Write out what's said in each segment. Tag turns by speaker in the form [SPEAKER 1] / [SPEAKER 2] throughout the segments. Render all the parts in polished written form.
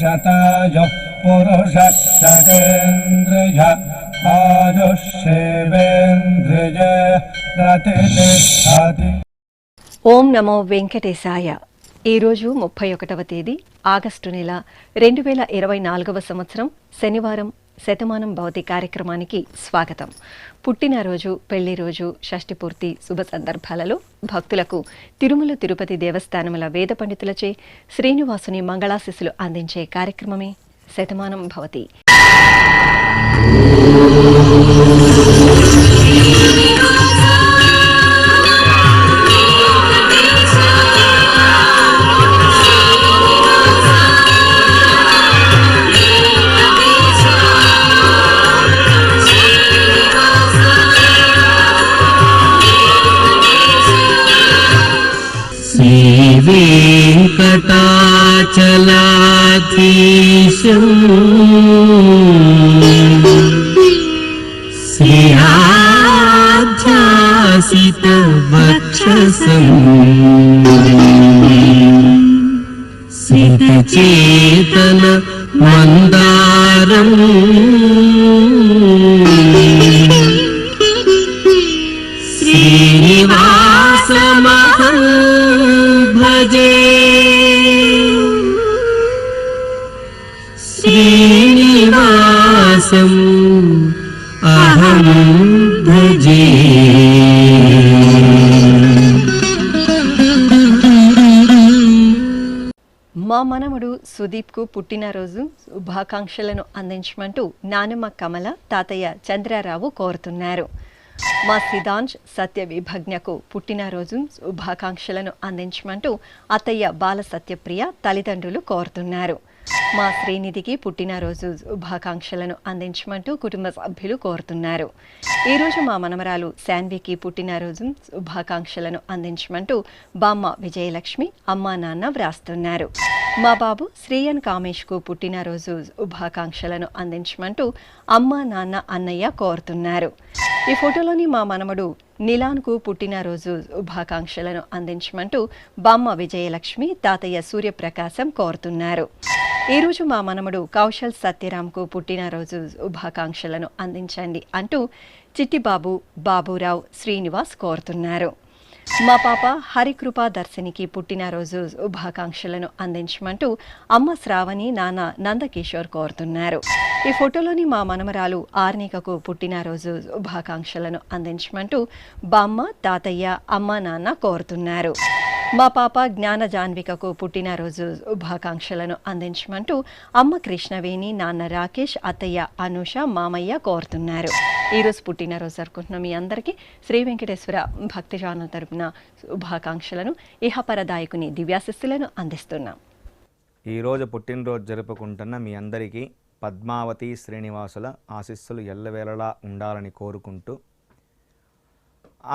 [SPEAKER 1] शतायुः पुरुषः शतेन्द्रिय आयुष्येवेन्द्रिय प्रतिष्ठति।
[SPEAKER 2] ఓం నమో వెంకటేశాయ. ఈరోజు 31వ తేదీ ఆగస్టు నెల 2024వ సంవత్సరం శనివారం శతమానం భవతి కార్యక్రమానికి స్వాగతం. పుట్టినరోజు, పెళ్లి రోజు, షష్ఠి పూర్తి శుభ సందర్భాలలో భక్తులకు తిరుమల తిరుపతి దేవస్థానముల వేద పండితులచే శ్రీనివాసుని మంగళాశిస్సులు అందించే కార్యక్రమమే శతమానం భవతి.
[SPEAKER 3] श्रीवेङ्कटाचलाधीशम् श्रीहाध्यासितवक्षसम् श्रितचेतन मन्दारम् श्रीनिवासमहं भजे श्रीनिवासम् अहं भजे.
[SPEAKER 2] మా మనవడు సుదీప్కు పుట్టినరోజు శుభాకాంక్షలను అందించమంటూ నానమ్మ కమల, తాతయ్య చంద్రారావు కోరుతున్నారు. మా సిద్ధాంశ్ సత్య విభజ్ఞకు పుట్టినరోజు శుభాకాంక్షలను అందించమంటూ అత్తయ్య బాల సత్యప్రియ తల్లిదండ్రులు కోరుతున్నారు. మా శ్రీనిధికి పుట్టినరోజు శుభాకాంక్షలను అందించమంటూ కుటుంబ సభ్యులు కోరుతున్నారు. ఈరోజు మా మనమరాలు శాన్వికి పుట్టినరోజు శుభాకాంక్షలను అందించమంటూ బామ్మ విజయలక్ష్మి అమ్మా నాన్న వ్రాస్తున్నారు. మా బాబు శ్రీయన్ కామేష్కు పుట్టినరోజు శుభాకాంక్షలను అందించమంటూ అమ్మా నాన్న అన్నయ్య కోరుతున్నారు. ఈ ఫోటోలోని మా మనమడు నిలాన్కు పుట్టినరోజు శుభాకాంక్షలను అందించమంటూ బామ్మ విజయలక్ష్మి తాతయ్య సూర్యప్రకాశం కోరుతున్నారు. ఈరోజు మా మనమడు కౌశల్ సత్యరామ్కు పుట్టినరోజు శుభాకాంక్షలను అందించండి అంటూ చిట్టిబాబు, బాబురావు, శ్రీనివాస్ కోరుతున్నారు. మా పాప హరికృపా దర్శనికి పుట్టినరోజు శుభాకాంక్షలను అందించమంటూ అమ్మ శ్రావణి, నాన్న నందకిషోర్ కోరుతున్నారు. ఈ ఫోటోలోని మా మనమరాలు ఆర్నికకు పుట్టినరోజు శుభాకాంక్షలను అందించమంటూ బామ్మ, తాతయ్య, అమ్మ నాన్న కోరుతున్నారు. మా పాప జ్ఞాన జాన్వికకు పుట్టినరోజు శుభాకాంక్షలను అందించమంటూ అమ్మ కృష్ణవేణి, నాన్న రాకేష్, అత్తయ్య అనూష, మామయ్య కోరుతున్నారు. ఈరోజు పుట్టినరోజు జరుపుకుంటున్న మీ అందరికీ శ్రీ వెంకటేశ్వర భక్తి ఛానల్ తరపున శుభాకాంక్షలను, ఇహపరదాయకుని దివ్యాశిస్సులను అందిస్తున్నాం.
[SPEAKER 4] ఈరోజు పుట్టినరోజు జరుపుకుంటున్న మీ అందరికీ పద్మావతి శ్రీనివాసుల ఆశీస్సులు ఎల్లవేళలా ఉండాలని కోరుకుంటూ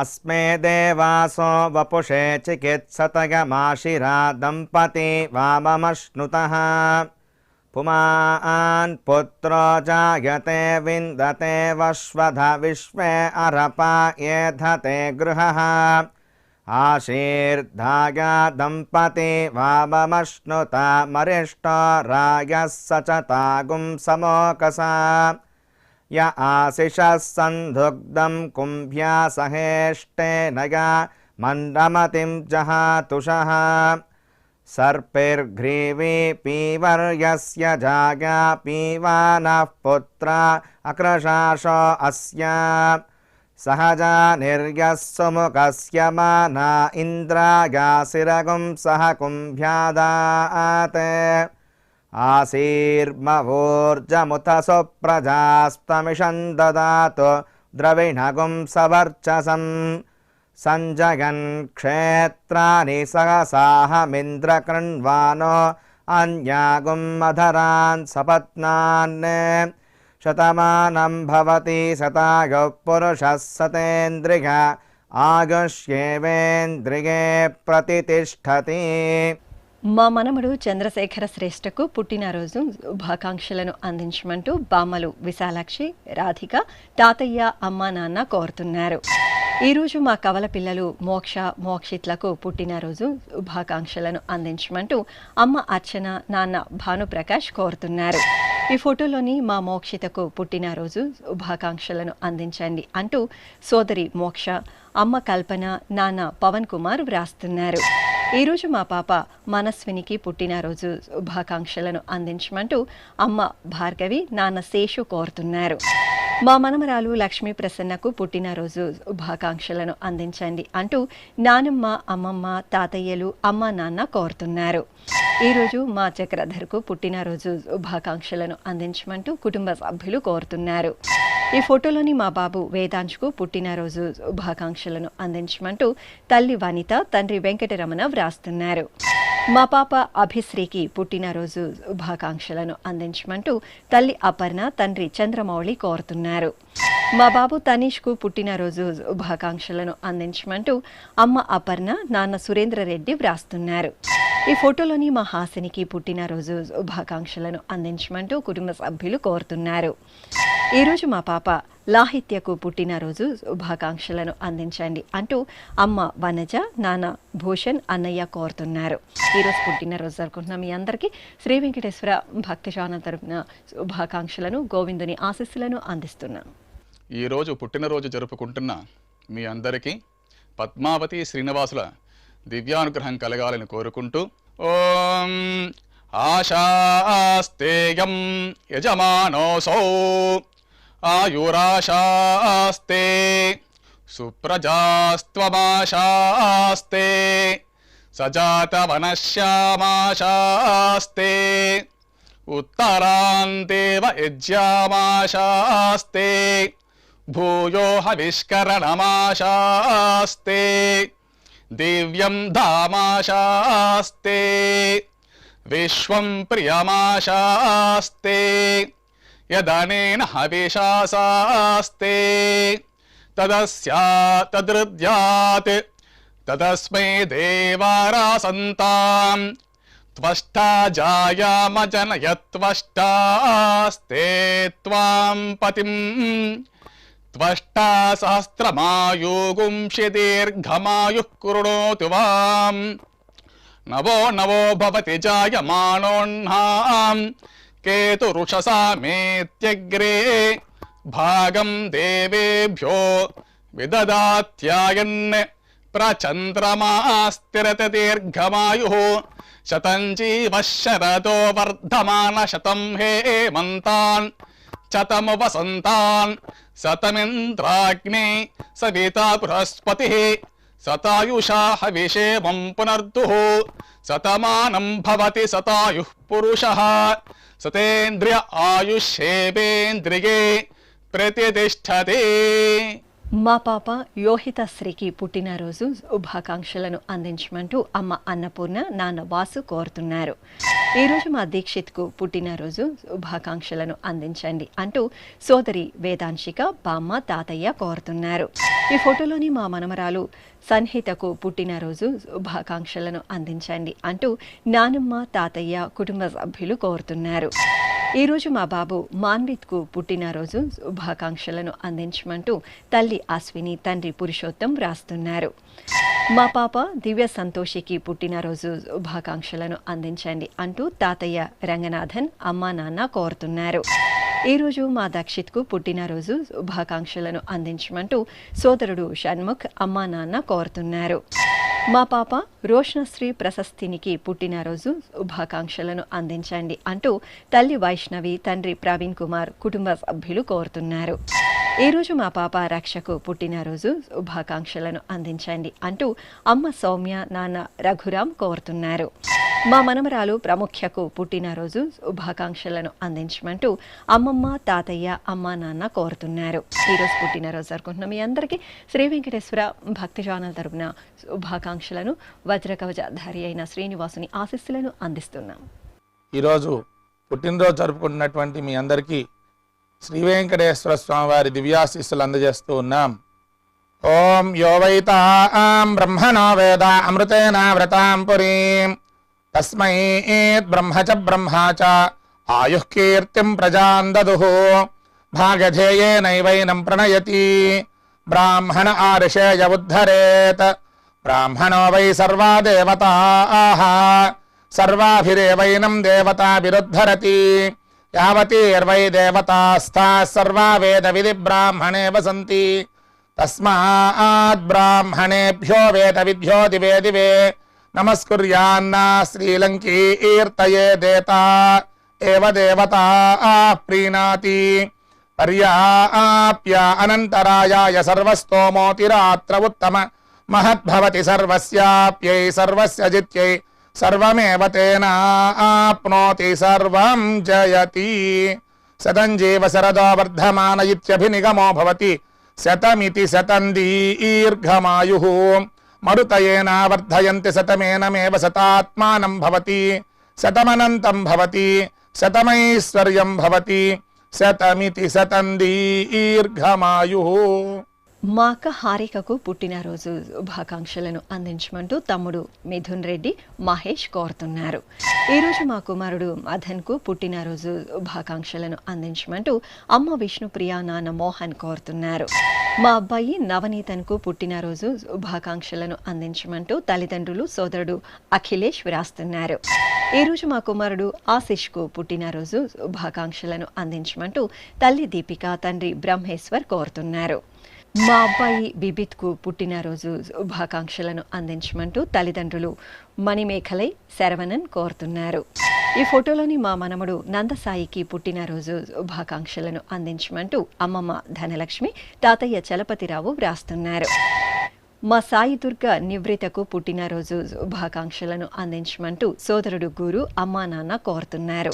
[SPEAKER 4] అస్మే దేవాసో వపుషే చికిత్సతగమాశిరా దంపతి వామమశ్నుతః పుమాన్ పుత్రో జాయతే విందతే వశ్వధ విశ్వే అరపా ఏధతే గృహః ఆశీర్ధాయ దంపతి వామమశ్నుత మరిష్టో రాయः సచతాగుం సమోకసా య ఆశిషः సందుగ్ధం కుంభ్యా సహేష్టేనయా మండమతిం జహాతుషః సర్పిర్గ్రీవీ పీవర్యస్య జాగా పీవానః పుత్ర అక్రశాశో అస్య సహజా నిర్యः సుముఖస్య మానా ఇంద్రాయాసిరగుం సహ కుంభ్యాదాతే ఆశీర్మవోర్జముత సుప్రజాస్తమిషం దదాతు ద్రవిణగుం సవర్చసం సంజయన్ క్షేత్రాని సహసాహమింద్రకృణ్వానో అన్యాగుం మధరాన్ సపత్నాన్ శతమానం భవతి శతాయు పురుషः సతేంద్రియ ఆయుష్యేవేంద్రియే ప్రతితిష్ఠతి.
[SPEAKER 2] మా మనమడు చంద్రశేఖర శ్రేష్ఠకు పుట్టినరోజు శుభాకాంక్షలను అందించమంటూ బామ్మలు విశాలాక్షి, రాధిక, తాతయ్య, అమ్మా నాన్న కోరుతున్నారు. ఈరోజు మా కవల పిల్లలు మోక్ష మోక్షిత్లకు పుట్టినరోజు శుభాకాంక్షలను అందించమంటూ అమ్మ అర్చన, నాన్న భానుప్రకాష్ కోరుతున్నారు. ఈ ఫోటోలోని మా మోక్షితకు పుట్టినరోజు శుభాకాంక్షలను అందించండి అంటూ సోదరి మోక్ష, అమ్మ కల్పన, నాన్న పవన్ కుమార్ వ్రాస్తున్నారు. ఈరోజు మా పాప మనస్వినికి పుట్టినరోజు శుభాకాంక్షలను అందించమంటూ అమ్మ భార్గవి, నాన్న శేషు కోరుతున్నారు. మా మనమరాలు లక్ష్మీ ప్రసన్నకు పుట్టినరోజు శుభాకాంక్షలను అందించండి అంటూ నానమ్మ, అమ్మమ్మ, తాతయ్యలు, అమ్మ, నాన్న కోరుతున్నారు. ఈరోజు మా చక్రధర్కు పుట్టినరోజు శుభాకాంక్షలను అందించమంటూ కుటుంబ సభ్యులు కోరుతున్నారు. ఈ ఫోటోలోని మా బాబు వేదాంశ్కు పుట్టినరోజు శుభాకాంక్షలను అందించమంటూ తల్లి వనిత, తండ్రి వెంకటరమణ వ్రాస్తున్నారు. మా పాప అభిశ్రీకి పుట్టినరోజు శుభాకాంక్షలను అందించమంటూ తల్లి అపర్ణ, తండ్రి చంద్రమౌళి కోరుతున్నారు. మా బాబు తనీష్కు పుట్టినరోజు శుభాకాంక్షలను అందించమంటూ అమ్మ అపర్ణ, నాన్న సురేంద్రరెడ్డి వ్రాస్తున్నారు. ఈ ఫోటోలోని మా హాసినికి పుట్టినరోజు శుభాకాంక్షలను అందించమంటూ కుటుంబ సభ్యులు కోరుతున్నారు. ఈరోజు మా పాప లాహిత్యకు పుట్టినరోజు శుభాకాంక్షలను అందించండి అంటూ అమ్మ వనజ, నాన్న భూషణ్, అన్నయ్య కోరుతున్నారు. ఈరోజు పుట్టినరోజు జరుపుకుంటున్న మీ అందరికీ శ్రీ వెంకటేశ్వర భక్తి ఛానల్ తరపున శుభాకాంక్షలను, గోవిందుని ఆశీస్సులను అందిస్తున్నాం.
[SPEAKER 5] ఈరోజు పుట్టినరోజు జరుపుకుంటున్న మీ అందరికీ పద్మావతి శ్రీనివాసుల దివ్యానుగ్రహం కలగాలని కోరుకుంటూ ఓం ఆశాస్తేయం యజమానోసౌ ఆయురాశాస్తే సుప్రజాస్త్వమాశాస్తే సజాతవనశ్యామాశాస్తే ఉత్తరాంతేవ యజ్యామాశాస్తే భూయో హవిష్కరణమాశాస్తే దివ్యం ధామాశాస్తే విశ్వం ప్రియమాశాస్తే యదనేన హవిషాశాస్తే తదృద్యాత్ తదస్మై దేవారాసంతాం త్వష్టా జాయామజనయత్వష్టాస్తే త్వాం పతిం త్వష్టా సహస్రమాయుగుంషి దీర్ఘమాయుః కృణోతు వాం నవో నవో భవతి జాయమానోన్నాం కేతురుషసామేత్యగ్రే భాగం దేవేభ్యో విదదాత్యాయన్ ప్రచంద్రమాస్తిరత దీర్ఘమాయుః శతం జీవః శరదో వర్ధమాన శతం హేమంతాన్ శతము వసంతాన్ శతమింద్రాగ్నే సవితా బృహస్పతిః శతాయుషా హవిషేమం పునర్దుః శతమానం భవతి శతాయుః పురుషః శతేంద్రియ ఆయుష్యేవేంద్రియే ప్రతిష్ఠతే.
[SPEAKER 2] మా పాప యోహితశ్రీకి పుట్టినరోజు శుభాకాంక్షలను అందించమంటూ అమ్మ అన్నపూర్ణ, నాన్న వాసు కోరుతున్నారు. ఈరోజు మా దీక్షిత్కు పుట్టినరోజు శుభాకాంక్షలను అందించండి అంటూ సోదరి వేదాంశిక, బామ్మ, తాతయ్య కోరుతున్నారు. ఈ ఫోటోలోని మా మనమరాలు సన్హితకు పుట్టినరోజు శుభాకాంక్షలను అందించండి అంటూ నానమ్మ, తాతయ్య, కుటుంబ సభ్యులు కోరుతున్నారు. ఈరోజు మా బాబు మాన్విత్కు పుట్టినరోజు శుభాకాంక్షలను అందించమంటూ తల్లి అశ్విని, తండ్రి పురుషోత్తం వ్రాస్తున్నారు. మా పాప దివ్య సంతోషికి పుట్టినరోజు శుభాకాంక్షలను అందించండి అంటూ తాతయ్య రంగనాథన్, అమ్మ, నాన్న కోరుతున్నారు. ఈరోజు మా దక్షిత్కు పుట్టినరోజు శుభాకాంక్షలను అందించమంటూ సోదరుడు షణ్ముఖ్, అమ్మ, నాన్న కోరుతున్నారు. మా పాప రోషనశ్రీ ప్రశస్తినికి పుట్టినరోజు శుభాకాంక్షలను అందించండి అంటూ తల్లి వైష్ణవి, తండ్రి ప్రవీణ్ కుమార్, కుటుంబ సభ్యులు కోరుతున్నారు. ఈరోజు మా పాప రక్షకు పుట్టినరోజు శుభాకాంక్షలను అందించండి అంటూ అమ్మ సౌమ్య, నాన్న రఘురాం కోరుతున్నారు. మా మనమరాలు ప్రముఖ్యకు పుట్టినరోజు శుభాకాంక్షలను అందించమంటూ అమ్మమ్మ, తాతయ్య, అమ్మ, నాన్న కోరుతున్నారు. ఈరోజు పుట్టినరోజు జరుపుకుంటున్న మీ అందరికీ శ్రీ వెంకటేశ్వర భక్తి ఛానల్ తరపున శుభాకాంక్షలను, వజ్రకవచధారి అయిన శ్రీనివాసుని ఆశీస్సులను అందిస్తున్నాం.
[SPEAKER 6] ఈరోజు పుట్టినరోజు జరుపుకుంటున్నటువంటి మీ అందరికీ శ్రీ వెంకటేశ్వర స్వామివారి దివ్యాశీస్సులు అందజేస్తూ ఉన్నాం. ఓం యో వైతాం బ్రహ్మణో వేద అమృతేన వ్రతాం పురీం తస్మై బ్రహ్మ చ బ్రహ్మా చ ఆయుః కీర్తిం ప్రజాం దదుః భాగధేయేనైవైనం ప్రణయతి బ్రాహ్మణ ఆర్షేయ ఉద్ధరేత్ బ్రాహ్మణో వై సర్వా దేవతాః సర్వాభిరేవైనం దేవతాభిరుద్ధరతి యావతీర్వై దేవతాస్థాః సర్వా వేద విధి బ్రాహ్మణే వసంతి తస్మాత్ బ్రాహ్మణేభ్యో వేద విద్యో దివే దివే నమస్కుర్యాన్నా శ్రీలంకీర్తయే దేతా ఏవ దేవతా ప్రీణాతి పర్యాప్య అనంతరాయాయ సర్వస్తోమోతిరాత్ర ఉత్తమ మహద్భవతి సర్వస్యాప్యై సర్వస్య జిత్యై సర్వమేవ తేనాప్నోతి సర్వం జయతి శతం జీవ శరదో వర్ధమాన ఇత్యభినిగమో భవతి శతమితి శతం దీర్ఘమాయుః మరుతయేన వర్ధయంతి శతమేనమేవ శతాత్మానం భవతి శతమనంతం భవతి శతమైశ్వర్యం భవతి శతమితి శతం దీర్ఘమాయుః.
[SPEAKER 2] మా అక్క హారికకు పుట్టినరోజు శుభాకాంక్షలను అందించమంటూ తమ్ముడు మిథున్ రెడ్డి మహేష్ కోరుతున్నారు. ఈరోజు మా కుమారుడు మదన్కు పుట్టినరోజు శుభాకాంక్షలను అందించమంటూ అమ్మ విష్ణుప్రియ నాన్న మోహన్ కోరుతున్నారు. మా అబ్బాయి నవనీతన్కు పుట్టినరోజు శుభాకాంక్షలను అందించమంటూ తల్లిదండ్రులు సోదరుడు అఖిలేష్ వ్రాస్తున్నారు. ఈరోజు మా కుమారుడు ఆశిష్కు పుట్టినరోజు శుభాకాంక్షలను అందించమంటూ తల్లి దీపిక తండ్రి బ్రహ్మేశ్వర్ కోరుతున్నారు. మా అబ్బాయి బిబిత్కు పుట్టినరోజు శుభాకాంక్షలను అందించమంటూ తల్లిదండ్రులు మణిమేఖలై శరవణన్ కోరుతున్నారు. ఈ ఫోటోలోని మా మనమడు నందసాయికి పుట్టినరోజు శుభాకాంక్షలను అందించమంటూ అమ్మమ్మ ధనలక్ష్మి తాతయ్య చలపతిరావు వ్రాస్తున్నారు. మా సాయి దుర్గ నివృతకు పుట్టినరోజు శుభాకాంక్షలను అందించమంటూ సోదరుడు గురు అమ్మా నాన్న కోరుతున్నారు.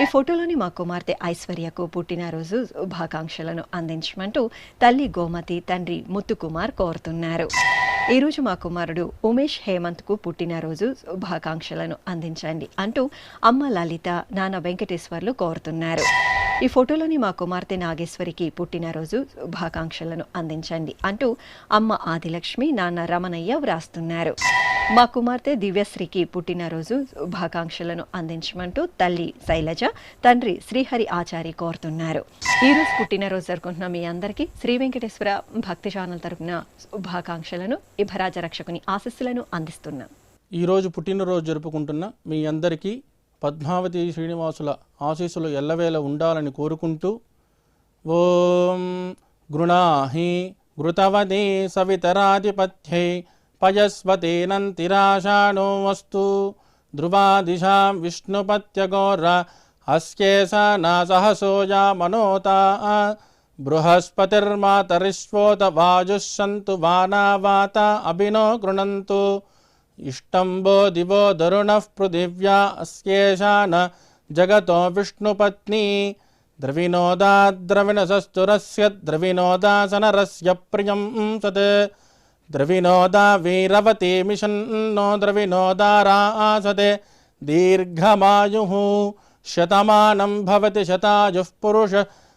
[SPEAKER 2] ఈ ఫోటోలోని మా కుమార్తె ఐశ్వర్యకు పుట్టినరోజు శుభాకాంక్షలను అందించమంటూ తల్లి గోమతి తండ్రి ముత్తుకుమార్ కోరుతున్నారు. ఈరోజు మా కుమారుడు ఉమేష్ హేమంత్కు పుట్టినరోజు శుభాకాంక్షలను అందించండి అంటూ అమ్మ లలిత నాన్న వెంకటేశ్వర్లు కోరుతున్నారు. ఈ ఫోటోలోని మా కుమార్తె నాగేశ్వరికి పుట్టినరోజు శుభాకాంక్షలను అందించండి అంటూ అమ్మ ఆదిలక్ష్మి నాన్న రమణయ్య వ్రాస్తున్నారు. మా కుమార్తె దివ్యశ్రీకి పుట్టినరోజు శుభాకాంక్షలను అందించమంటూ తల్లి శైలజ తండ్రి శ్రీహరి ఆచారి కోరుతున్నారు. ఈరోజు పుట్టినరోజు జరుపుకుంటున్న మీ అందరికీ శ్రీ వెంకటేశ్వర భక్తి ఛానల్ తరపున శుభాకాంక్షలను ఇభరాజ రక్షకుని ఆశీస్సులను అందిస్తున్నాం.
[SPEAKER 7] ఈరోజు పుట్టినరోజు జరుపుకుంటున్న మీ అందరికీ పద్మావతి శ్రీనివాసుల ఆశీస్సులు ఎల్లవేళ ఉండాలని కోరుకుంటూ ఓం గృణాహి ఘృతవదే సవితరాధిపత్యై పయస్వతేనంతిరాషాణో వస్తు ధ్రువాదిశాం విష్ణుపత్యగోర అస్యేషా సహసోజా మనోతా బృహస్పతిర్మాతరిష్వోత వాజుస్సంతు వానావాత అభినో గృణంతు ఇష్టంబో దివో దరుణః పృథివ్యా అస్యేషాన జగతో విష్ణుపత్ని ద్రవినోదా ద్రవిణసస్తురస్య ద్రవినోదాసనరస్య ప్రియం సత్ ద్రవినోదా వీరవతి మిషన్నో ద్రవినోదారాసతే దీర్ఘమాయుః శతమానం భవతి శతాయుః పురుష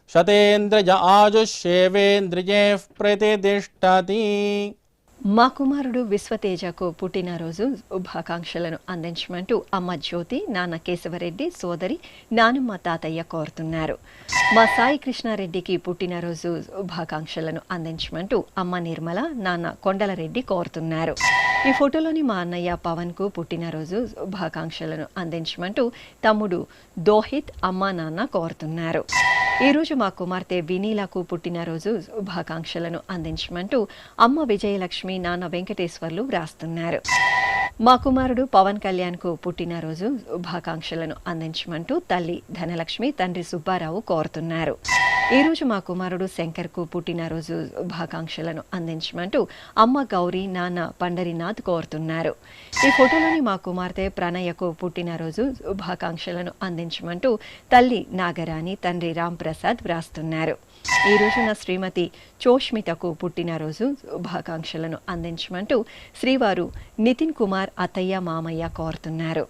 [SPEAKER 7] శతేంద్రియ ఆయుష్యేవేంద్రియే ప్రతిష్టతి.
[SPEAKER 2] మా కుమారుడు విశ్వతేజకు పుట్టినరోజు శుభాకాంక్షలను అందించమంటూ అమ్మ జ్యోతి నాన్న కేశవరెడ్డి సోదరి నానమ్మ తాతయ్య కోరుతున్నారు. మా సాయి కృష్ణారెడ్డికి పుట్టినరోజు శుభాకాంక్షలను అందించమంటూ అమ్మ నిర్మల నాన్న కొండలరెడ్డి కోరుతున్నారు. ఈ ఫోటోలోని మా అన్నయ్య పవన్కు పుట్టినరోజు శుభాకాంక్షలను అందించమంటూ తమ్ముడు దోహిత్ అమ్మ నాన్న కోరుతున్నారు. ఈరోజు మా కుమార్తె వినీలకు పుట్టినరోజు శుభాకాంక్షలను అందించమంటూ అమ్మ విజయలక్ష్మి నాన్న వెంకటేశ్వర్లు వ్రాస్తున్నారు. మా కుమారుడు పవన్ కళ్యాణ్కు పుట్టినరోజు శుభాకాంక్షలను అందించమంటూ తల్లి ధనలక్ష్మి తండ్రి సుబ్బారావు కోరుతున్నారు. ఈరోజు మా కుమారుడు శంకర్కు పుట్టినరోజు శుభాకాంక్షలను అందించమంటూ అమ్మ గౌరీ నాన్న పండరినాథ్ కోరుతున్నారు. ఈ ఫోటోలోని మా కుమార్తె ప్రణయకు పుట్టినరోజు శుభాకాంక్షలను అందించమంటూ తల్లి నాగరాణి తండ్రి రాంప్రసాద్ వ్రాస్తున్నారు. ఈరోజు నా శ్రీమతి చోష్మితకు పుట్టినరోజు శుభాకాంక్షలను అందించమంటూ శ్రీవారు నితిన్ కుమార్ అత్తయ్య మామయ్య కోరుతున్నారు.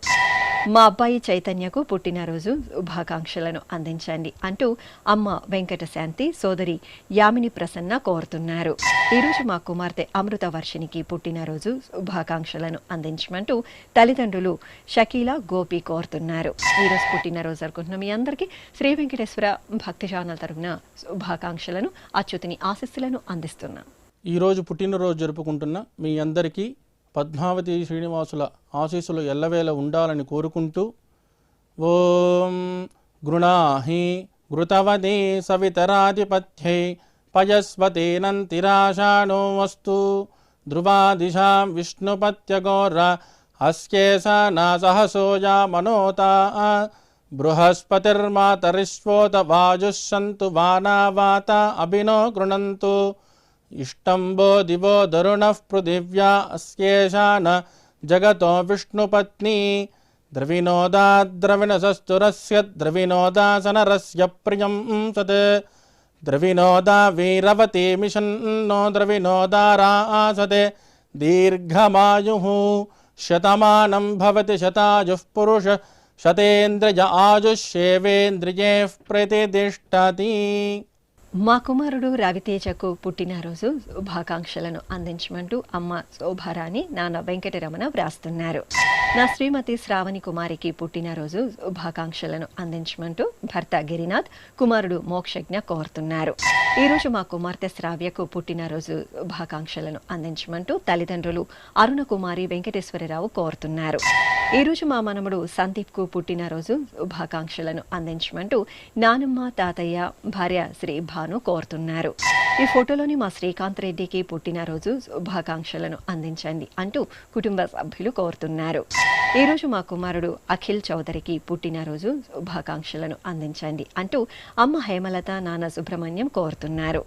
[SPEAKER 2] మా అబ్బాయి చైతన్యకు పుట్టినరోజు శుభాకాంక్షలను అందించండి అంటూ అమ్మ వెంకటశాంతి సోదరి యామిని ప్రసన్న కోరుతున్నారు. ఈరోజు మా కుమార్తె అమృత వర్షినికి పుట్టినరోజు శుభాకాంక్షలను అందించమంటూ తల్లిదండ్రులు షకీలా గోపి కోరుతున్నారు. ఈరోజు పుట్టినరోజు జరుపుకుంటున్న మీ అందరికీ శ్రీ వెంకటేశ్వర భక్తి ఛానల్ తరపున శుభాకాంక్షలను అచ్యుతుని ఆశీస్సులను అందిస్తున్నాం.
[SPEAKER 7] ఈరోజు పుట్టినరోజు జరుపుకుంటున్న మీ అందరికీ పద్మావతి శ్రీనివాసుల ఆశీస్సులు ఎల్లవేళ ఉండాలని కోరుకుంటూ ఓం గృణాహి ఘృతవదే సవితరాధిపత్యై పయస్వతేనంతిరాషాణో వస్తు ధ్రువాదిశాం విష్ణుపత్యగోర అస్యేషానా సహసోజా మనోతా బృహస్పతిర్మాతరిష్వోత వాయుః సంతు వానా వాత అభినో గృణంతు ఇష్టంబో దివో దరుణః పృథివ్యా అస్యేషాన జగతో విష్ణుపత్ని ద్రవినోదా ద్రవిణసస్తురస్య ద్రవినోదాసనరస్య ప్రియం సత్ ద్రవినోదా వీరవతి మిషన్నో ద్రవినోదారాసతే దీర్ఘమాయుః శతమానం భవతి శతాయుః పురుష శతేంద్రియ ఆయుష్యేవేంద్రియే ప్రతిష్టతి.
[SPEAKER 2] మా కుమారుడు రవితేజకు పుట్టినరోజు శుభాకాంక్షలను అందించమంటూ అమ్మ శోభారాణి నాన్న వెంకటరమణ వ్రాస్తున్నారు. నా శ్రీమతి శ్రావణి కుమారికి పుట్టినరోజు శుభాకాంక్షలను అందించమంటూ భర్త గిరినాథ్ కుమారుడు మోక్షజ్ఞ కోరుతున్నారు. ఈరోజు మా కుమార్తె శ్రావ్యకు పుట్టినరోజు శుభాకాంక్షలను అందించమంటూ తల్లిదండ్రులు అరుణ కుమారి వెంకటేశ్వరరావు కోరుతున్నారు. ఈరోజు మా మనముడు సందీప్కు పుట్టినరోజు శుభాకాంక్షలను అందించమంటూ నానమ్మ తాతయ్య భార్య శ్రీ భాను కోరుతున్నారు. ఈ ఫోటోలోని మా శ్రీకాంత్ రెడ్డికి పుట్టినరోజు శుభాకాంక్షలను అందించండి అంటూ కుటుంబ సభ్యులు కోరుతున్నారు. ఈరోజు మా కుమారుడు అఖిల్ చౌదరికి పుట్టినరోజు శుభాకాంక్షలను అందించండి అంటూ అమ్మ హేమలత నాన్న సుబ్రహ్మణ్యం కోరుతున్నారు.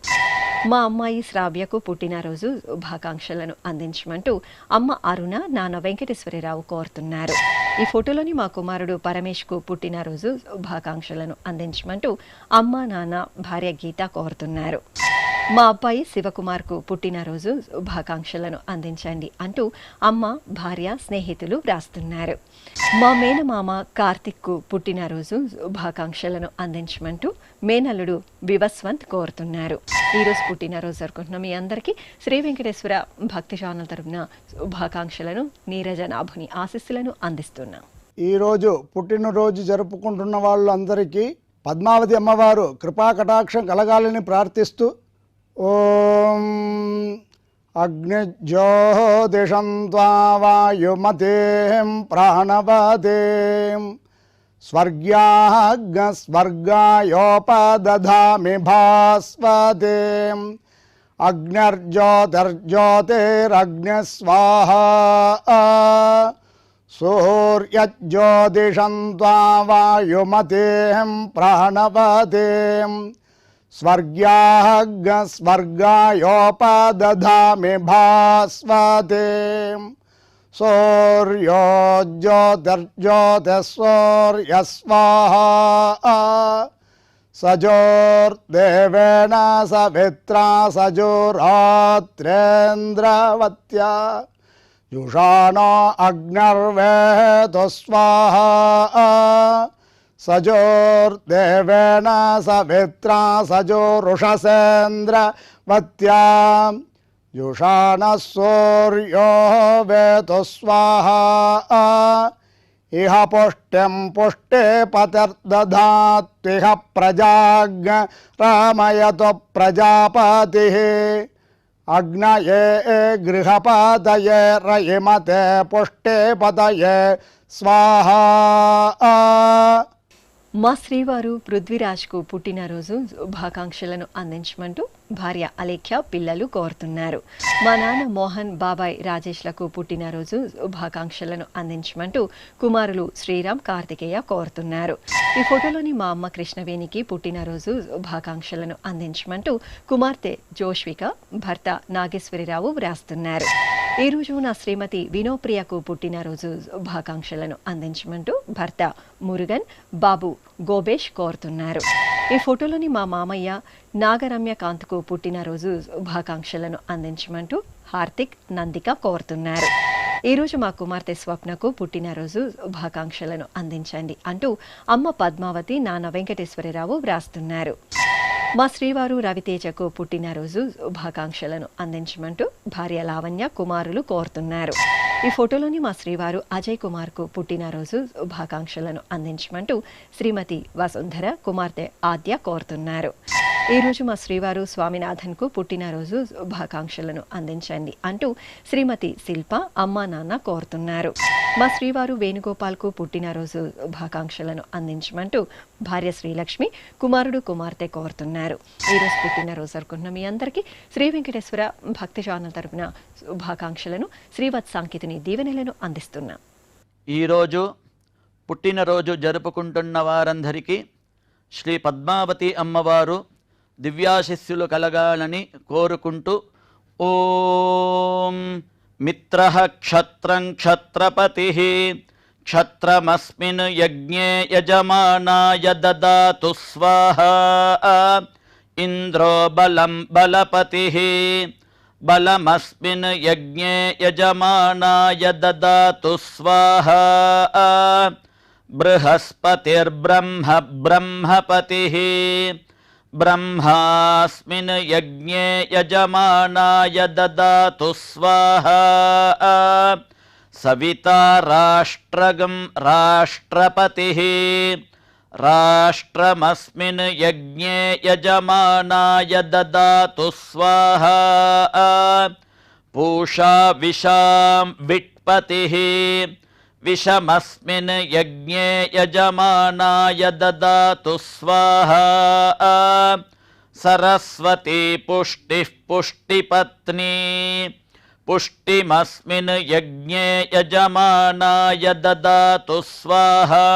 [SPEAKER 2] మా అమ్మాయి శ్రావ్యకు పుట్టినరోజు శుభాకాంక్షలను అందించమంటూ అమ్మ అరుణ నాన్న వెంకటేశ్వరరావు కోరుతున్నారు. ఈ ఫోటోలోని మా కుమారుడు పరమేష్కు పుట్టినరోజు శుభాకాంక్షలను అందించమంటూ అమ్మ నాన్న భార్య గీత కోరుతున్నారు. మా అబ్బాయి శివకుమార్కు పుట్టినరోజు శుభాకాంక్షలను అందించండి అంటూ అమ్మ భార్య స్నేహితులు వ్రాస్తున్నారు. మా మేనమామ కార్తిక్కు పుట్టినరోజు శుభాకాంక్షలను అందించమంటూ మేనల్లుడు వివస్వంత్ కోరుతున్నారు. ఈరోజు పుట్టినరోజు జరుపుకుంటున్న మీ అందరికీ శ్రీ వెంకటేశ్వర భక్తి ఛానల్ తరపున శుభాకాంక్షలను నీరజనాభుని ఆశీస్సులను అందిస్తున్నాం.
[SPEAKER 8] ఈరోజు పుట్టినరోజు జరుపుకుంటున్న వాళ్ళందరికీ పద్మావతి అమ్మవారు కృపా కటాక్షం కలగాలని ప్రార్థిస్తూ ఓం అగ్నిజ్యోతిషం త్వా వాయుమతేం ప్రాణవతేం స్వర్గాయోపదధామి భాస్వతేం అగ్నిర్జ్యోతిర్జ్యోతిరగ్నిస్వాహా సూర్యజ్యోతిషం త్వా వాయుమతేం ప్రాణవతేం స్వర్గాయోపదధామి భాస్వతేం సూర్యో జ్యోతిర్జ్యోతిస్సూర్యస్వాహా సజోర్దేవేణ సవిత్రా సజోరాత్రేంద్రవత్యా యుషాణో అగ్నిర్వేదో స్వాహా సజోర్దేవేణ సవిత్రా సజోరుషసేంద్రవత్యా యుషాణః సూర్యో వేదో స్వాహా ఇహ పుష్టిం పుష్టే పతిర్దధాత్విహ ప్రజాగ్రామయతో ప్రజాపతిః అగ్నయే గృహపతయే రయిమతే పుష్టే పతయే స్వాహా.
[SPEAKER 2] మా శ్రీవారు పృథ్వీరాజ్కు పుట్టినరోజు శుభాకాంక్షలను అందించమంటూ భార్య అలేఖ్య పిల్లలు కోరుతున్నారు. మా నాన్న మోహన్ బాబాయ్ రాజేష్లకు పుట్టినరోజు శుభాకాంక్షలను అందించమంటూ కుమారులు శ్రీరామ్ కార్తికేయ కోరుతున్నారు. ఈ ఫోటోలోని మా అమ్మ కృష్ణవేణికి పుట్టినరోజు శుభాకాంక్షలను అందించమంటూ కుమార్తె జోష్విక భర్త నాగేశ్వరిరావు వ్రాస్తున్నారు. ఈరోజు నా శ్రీమతి వినోప్రియకు పుట్టినరోజు శుభాకాంక్షలను అందించమంటూ భర్త మురుగన్ బాబు గోబేష్ కోరుతున్నారు. ఈ ఫోటోలోని మా మామయ్య నాగరమ్య కాంత్కు పుట్టినరోజు శుభాకాంక్షలను అందించమంటూ హార్దిక్ నందిక కోరుతున్నారు. ఈరోజు మా కుమార్తె స్వప్నకు పుట్టినరోజు శుభాకాంక్షలను అందించండి అంటూ అమ్మ పద్మావతి నాన్న వెంకటేశ్వరరావు వ్రాస్తున్నారు. మా శ్రీవారు రవితేజకు పుట్టినరోజు శుభాకాంక్షలను అందించమంటూ భార్య లావణ్య కుమారులు కోరుతున్నారు. ఈ ఫోటోలోని మా శ్రీవారు అజయ్ కుమార్కు పుట్టినరోజు శుభాకాంక్షలను అందించమంటూ శ్రీమతి వసుంధర కుమార్తె ఆద్య కోరుతున్నారు. ఈరోజు మా శ్రీవారు స్వామినాథన్కు పుట్టినరోజు శుభాకాంక్షలను అందించండి అంటూ శ్రీమతి శిల్ప అమ్మా నాన్న కోరుతున్నారు. మా శ్రీవారు వేణుగోపాల్కు పుట్టినరోజు శుభాకాంక్షలను అందించమంటూ భార్య శ్రీలక్ష్మి కుమారుడు కుమార్తె కోరుతున్నారు. ఈరోజు పుట్టినరోజు జరుపుకున్న మీ అందరికీ శ్రీ వెంకటేశ్వర భక్తి ఛానల్ తరపున శుభాకాంక్షలను శ్రీవత్ సాంకేతిని దీవెనలను అందిస్తున్నాం.
[SPEAKER 9] ఈరోజు పుట్టినరోజు జరుపుకుంటున్న వారందరికీ శ్రీ పద్మావతి అమ్మవారు దివ్యాశిస్సులు కలగాలని కోరుకుంటూ ఓం మిత్రః క్షత్రం క్షత్రపతిః క్షత్రమస్మిన్ యజ్ఞే యజమానాయ దదాతు స్వాహా ఇంద్రో బలం బలపతిః బలమస్మిన్ యజ్ఞే యజమానాయ దదాతు స్వాహా బృహస్పతిర్బ్రహ్మ బ్రహ్మపతిః బ్రహ్మాస్మిన్ యజ్ఞే యజమానాయ దదాతు స్వాహా సవితా రాష్ట్రగం రాష్ట్రపతిః రాష్ట్రమస్మిన్ యజ్ఞే యజమానాయ దదాతు స్వాహా పూషా విషాం విట్పతిః విషమస్మిన్ యజ్ఞే యజమానాయ దదాతు స్వాహా సరస్వతీ పుష్టిః పుష్టిపత్నీ పుష్టిమస్మిన్ యజ్ఞే యజమానాయ దదాతు స్వాహా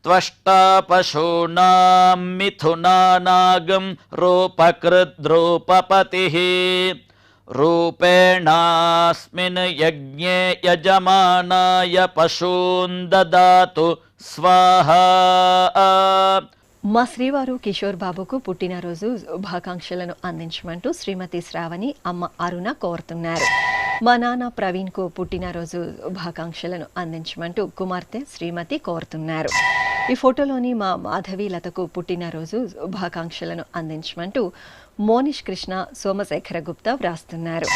[SPEAKER 9] త్వష్టా పశూనాం మిథునానాగం రూపకృద్రూపపతిః రూపేణాస్మిన్ యజ్ఞే యజమానాయ పశూన్ దదాతు స్వాహా.
[SPEAKER 2] మా శ్రీవారు కిషోర్ బాబుకు పుట్టినరోజు శుభాకాంక్షలను అందించమంటూ శ్రీమతి శ్రావణి అమ్మ అరుణ కోరుతున్నారు. మా నాన్న ప్రవీణ్కు పుట్టినరోజు శుభాకాంక్షలను అందించమంటూ కుమార్తె శ్రీమతి కోరుతున్నారు. ఈ ఫోటోలోని మా మాధవి లతకు పుట్టినరోజు శుభాకాంక్షలను అందించమంటూ మోనిష్ కృష్ణ సోమశేఖర గుప్తా వ్రాస్తున్నారు.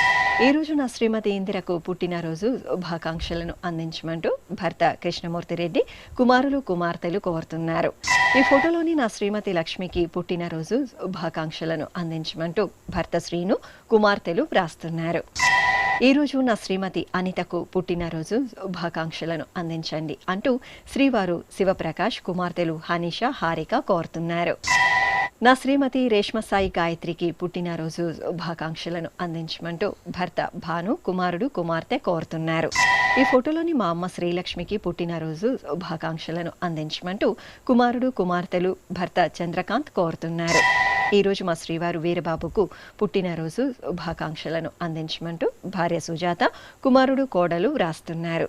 [SPEAKER 2] ఈరోజు నా శ్రీమతి ఇందిరకు పుట్టినరోజు శుభాకాంక్షలను అందించమంటూ భర్త కృష్ణమూర్తి రెడ్డి కుమారులు కుమార్తెలు కోరుతున్నారు. ఈ ఫోటోలోని నా శ్రీమతి లక్ష్మికి పుట్టినరోజు శుభాకాంక్షలను అందించమంటూ భర్త శ్రీను కుమార్తెలు వ్రాస్తున్నారు. ఈరోజు నా శ్రీమతి అనితకు పుట్టినరోజు శుభాకాంక్షలను అందించండి అంటూ శ్రీవారు శివప్రకాష్ కుమార్తెలు హనీషా హారిక కోరుతున్నారు. నా శ్రీమతి రేష్మసాయి గాయత్రికి పుట్టినరోజు శుభాకాంక్షలను అందించమంటూ భర్త భాను కుమారుడు కుమార్తె కోరుతున్నారు. ఈ ఫోటోలోని మా అమ్మ శ్రీలక్ష్మికి పుట్టినరోజు శుభాకాంక్షలను అందించమంటూ కుమారుడు కుమార్తెలు భర్త చంద్రకాంత్ కోరుతున్నారు. ఈరోజు మా శ్రీవారు వీరబాబుకు పుట్టినరోజు శుభాకాంక్షలను అందించమంటూ భార్య సుజాత కుమారుడు కోడలు వ్రాస్తున్నారు.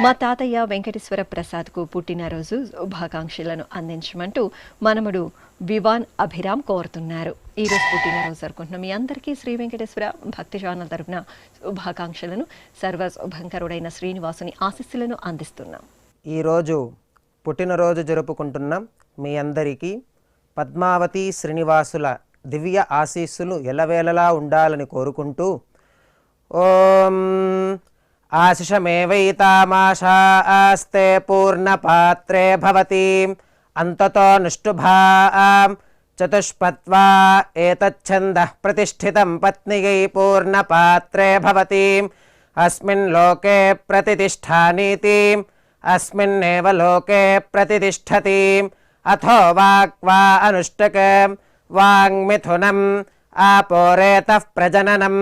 [SPEAKER 2] మా తాతయ్య వెంకటేశ్వర ప్రసాద్కు పుట్టినరోజు శుభాకాంక్షలను అందించమంటూ మనముడు వివాన్ అభిరామ్ కోరుతున్నారు. ఈరోజు పుట్టినరోజు జరుపుకుంటున్న మీ అందరికీ శ్రీ వెంకటేశ్వర భక్తి ఛానల్ తరపున శుభాకాంక్షలను సర్వ శుభంకరుడైన శ్రీనివాసుని ఆశీస్సులను అందిస్తున్నాం.
[SPEAKER 10] ఈరోజు పుట్టినరోజు జరుపుకుంటున్నాం మీ అందరికీ పద్మావతి శ్రీనివాసుల దివ్య ఆశీస్సులు ఎల్లవేళలా ఉండాలని కోరుకుంటూ ఓం ఆశిషమేవైతామాశాస్తే పూర్ణపాత్రే భవతి అంతతో నిష్ఠుభాం చతుష్పత్వా ఏతచ్ఛందః ప్రతిష్ఠితం పత్నిగై పూర్ణపాత్రే భవతి అస్మిన్ లోకే ప్రతిష్ఠానీతి అస్మిన్నేవ లోకే ప్రతిష్ఠతి అథో వాక్వా అనుష్టకం వాంగ్మిథునం ఆపోరేతః ప్రజననం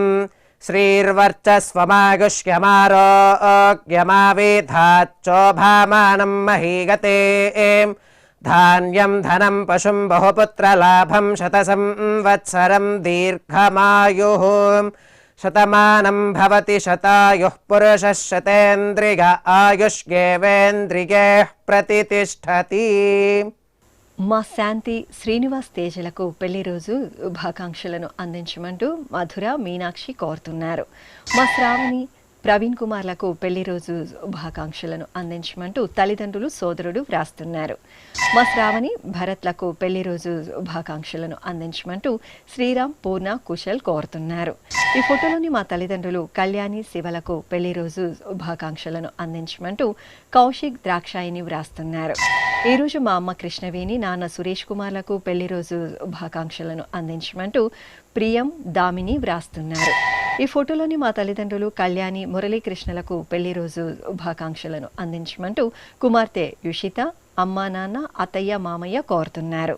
[SPEAKER 10] శ్రీర్వర్చస్వమాగుష్యమారోగ్యమావేధాచ్చోభామానం మహీగతే ధాన్యం ధనం పశుం బహుపుత్రలాభం శతసంవత్సరం దీర్ఘమాయుః శతమానం భవతి శతాయుః పురుషः శతేంద్రియ ఆయుష్యేవేంద్రియే ప్రతిష్ఠతి.
[SPEAKER 2] మా శాంతి శ్రీనివాస్ తేజలకు పెళ్లి రోజు శుభాకాంక్షలను అందించమంటూ మధుర మీనాక్షి కోరుతున్నారు. మా శ్రావణి ప్రవీణ్ కుమార్లకు పెళ్లి రోజు శుభాకాంక్షలను అందించమంటూ తల్లిదండ్రులు సోదరుడు వ్రాస్తున్నారు. మా శ్రావణి భరత్లకు పెళ్లి రోజు శుభాకాంక్షలను అందించమంటూ శ్రీరామ్ పూర్ణ కుశల్ కోరుతున్నారు. ఈ ఫోటోలోని మా తల్లిదండ్రులు కళ్యాణి శివలకు పెళ్లి రోజు శుభాకాంక్షలను అందించమంటూ కౌశిక్ ద్రాక్షాయిని వ్రాస్తున్నారు. ఈరోజు మా అమ్మ కృష్ణవేణి, నాన్న సురేష్ కుమార్లకు పెళ్లి రోజు శుభాకాంక్షలను అందించమంటూ ప్రియం, దామిని వ్రాస్తున్నారు. ఈ ఫోటోలోని మా తల్లిదండ్రులు కళ్యాణి, మురళీకృష్ణలకు పెళ్లి రోజు శుభాకాంక్షలను అందించమంటూ కుమార్తె యుషిత, అమ్మ, నాన్న, అత్తయ్య, మామయ్య కోరుతున్నారు.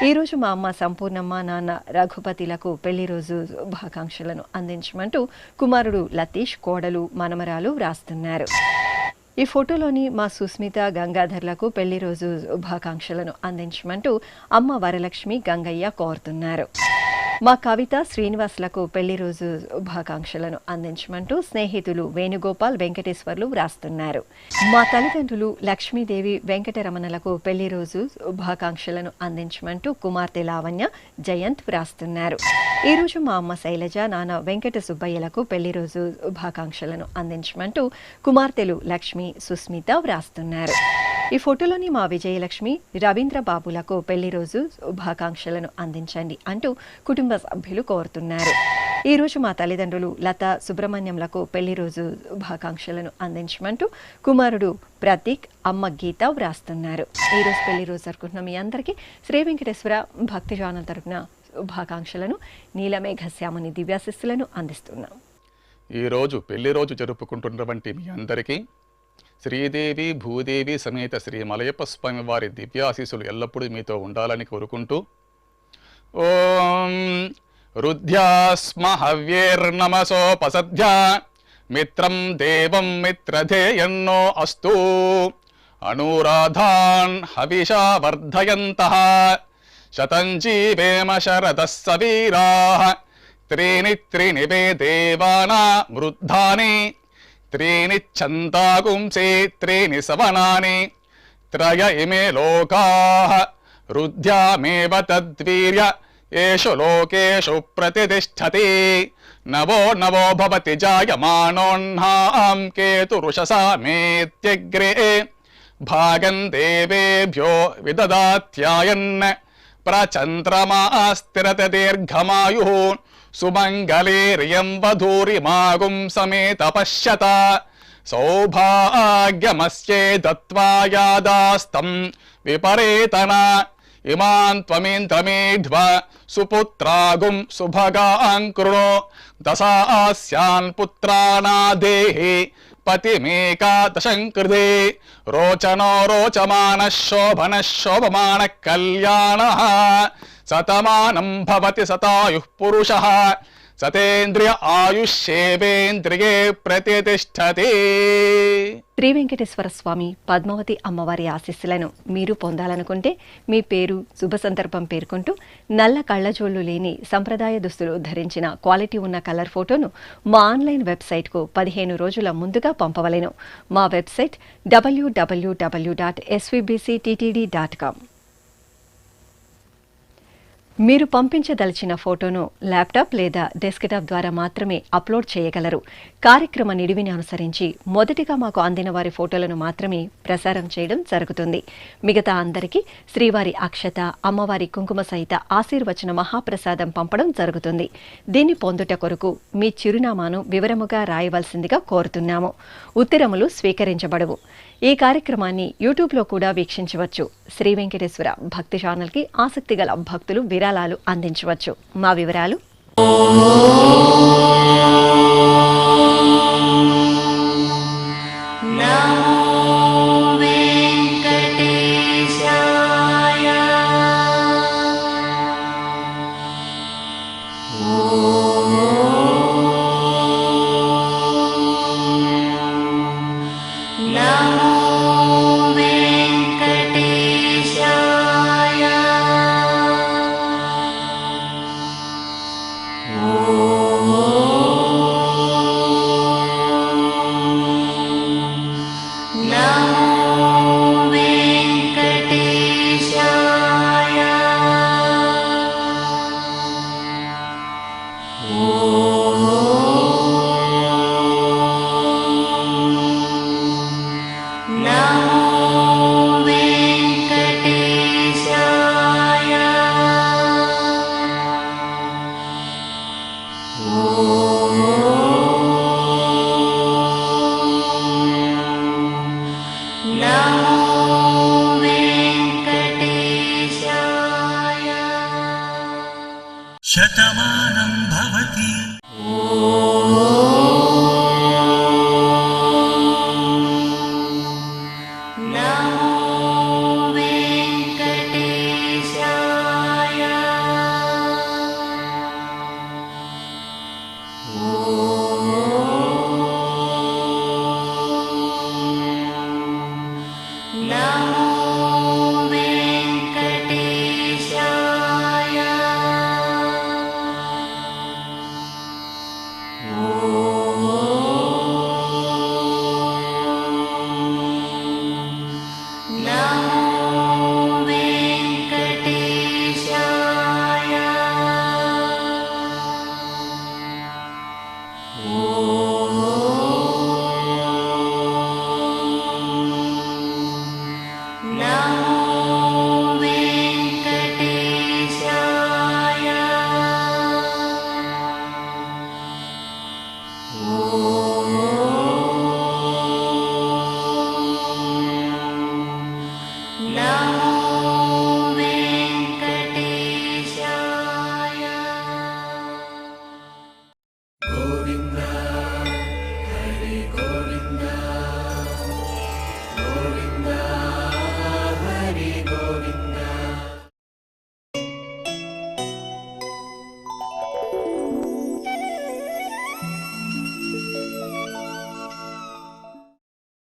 [SPEAKER 2] ఈరోజు మా అమ్మ సంపూర్ణమ్మ, నాన్న రఘుపతిలకు పెళ్లి రోజు శుభాకాంక్షలను అందించమంటూ కుమారుడు లతీష్, కోడలు, మనమరాలు వ్రాస్తున్నారు. ఈ ఫోటోలోని మా సుస్మిత, గంగాధర్లకు పెళ్లి రోజు శుభాకాంక్షలను అందించమంటూ అమ్మ వరలక్ష్మి, గంగయ్య కోరుతున్నారు. మా కవిత, శ్రీనివాసులకు పెళ్లి రోజు శుభాకాంక్షలను అందించమంటూ స్నేహితులు వేణుగోపాల్, వెంకటేశ్వర్లు వ్రాస్తున్నారు. మా తల్లిదండ్రులు లక్ష్మీదేవి, వెంకటరమణలకు పెళ్లి రోజు శుభాకాంక్షలను అందించమంటూ కుమార్తె లావణ్య, జయంత్ వ్రాస్తున్నారు. ఈరోజు మా అమ్మ శైలజ, నాన్న వెంకట సుబ్బయ్యలకు పెళ్లి రోజు శుభాకాంక్షలను అందించమంటూ కుమార్తెలు లక్ష్మి, సుస్మిత వ్రాస్తున్నారు. ఈ ఫోటోలోని మా విజయలక్ష్మి, రవీంద్ర బాబులకు పెళ్లి రోజు శుభాకాంక్షలను అందించండి అంటూ కుటుంబ సభ్యులు కోరుతున్నారు. ఈరోజు మా తల్లిదండ్రులు లత, సుబ్రహ్మణ్యంలకు పెళ్లి రోజు శుభాకాంక్షలను అందించమంటూ కుమారుడు ప్రతీక్, అమ్మ గీత వ్రాస్తున్నారు. ఈరోజు పెళ్లి రోజు జరుపుకుంటున్న మీ అందరికీ శ్రీ వెంకటేశ్వర భక్తి ఛానల్ తరపున శుభాకాంక్షలను, నీలమేఘశ్యాముని దివ్యాశిస్సులను అందిస్తున్నాం.
[SPEAKER 5] ఈరోజు పెళ్లి రోజు జరుపుకుంటున్నటువంటి మీ అందరికీ శ్రీదేవి, భూదేవి సమేత శ్రీ మలయప్ప స్వామి వారి దివ్యాశీస్సులు ఎల్లప్పుడూ మీతో ఉండాలని కోరుకుంటూ ఓం రుద్ధ్యాస్మ హవ్యేర్నమసోపసధ్యా మిత్రం దేవం మిత్రధేయన్నో అస్తు అనురాధాన్ హవిషా వర్ధయంతః శతం జీవేమ శరదః సవీరాః త్రీణి త్రీణి వే దేవానా వృద్ధాని త్రీణి ఛందాగుంసే త్రీణి సవనాని త్రయ ఇమే లోకాః రుద్ధ్యామేవ తద్వీర్య ఏషు లోకేషు ప్రతిష్ఠతి నవో నవో భవతి జాయమానోన్హాం కేతురుషసా మేత్యగ్రే భాగం దేవేభ్యో విదదాత్యాయన్ ప్రచంద్రమాస్తిరత దీర్ఘమాయుః సుమంగళేరియం వధూరిమాగుం సమేత పశ్యత సౌభాగ్యమస్యే దత్వా యాదాస్తం విపరేతన ఇమాన్ త్వమేంద్రమేధ్వ సుపుత్రాగుం సుభగాం కృణో దశాస్యాన్ పుత్రానాదేహి పతిమేకాదశం కృతే రోచనో రోచమాన శోభన శోభమాన కళ్యాణ శతమానం భవతి శతాయుః పురుషః సతేంద్రియ ఆయుష్యేవేంద్రియే ప్రతిష్టతి.
[SPEAKER 2] శ్రీ వెంకటేశ్వర స్వామి, పద్మావతి అమ్మవారి ఆశీస్సులను మీరు పొందాలనుకుంటే మీ పేరు, శుభ సందర్భం పేర్కొంటూ నల్ల కళ్ళజోళ్లు లేని సంప్రదాయ దుస్తులు ధరించిన క్వాలిటీ ఉన్న కలర్ ఫోటోను మా ఆన్లైన్ వెబ్సైట్కు 15 రోజుల ముందుగా పంపవలెను. మా వెబ్సైట్ www.svbcttd.com. మీరు పంపించదలిచిన ఫోటోను ల్యాప్టాప్ లేదా డెస్క్టాప్ ద్వారా మాత్రమే అప్లోడ్ చేయగలరు. కార్యక్రమ నిడివిని అనుసరించి మొదటిగా మాకు అందిన వారి ఫోటోలను మాత్రమే ప్రసారం చేయడం జరుగుతుంది. మిగతా అందరికీ శ్రీవారి అక్షత, అమ్మవారి కుంకుమ సహిత ఆశీర్వచన మహాప్రసాదం పంపడం జరుగుతుంది. దీన్ని పొందుట కొరకు మీ చిరునామాను వివరముగా రాయవలసిందిగా కోరుతున్నాము. ఉత్తరములు స్వీకరించబడవు. ఈ కార్యక్రమాన్ని యూట్యూబ్లో కూడా వీక్షించవచ్చు. శ్రీ వెంకటేశ్వర భక్తి ఛానల్కి ఆసక్తి గల భక్తులు విరాళాలు అందించవచ్చు. మా వివరాలు:
[SPEAKER 3] ఓ శతమానం భవతి.
[SPEAKER 11] No.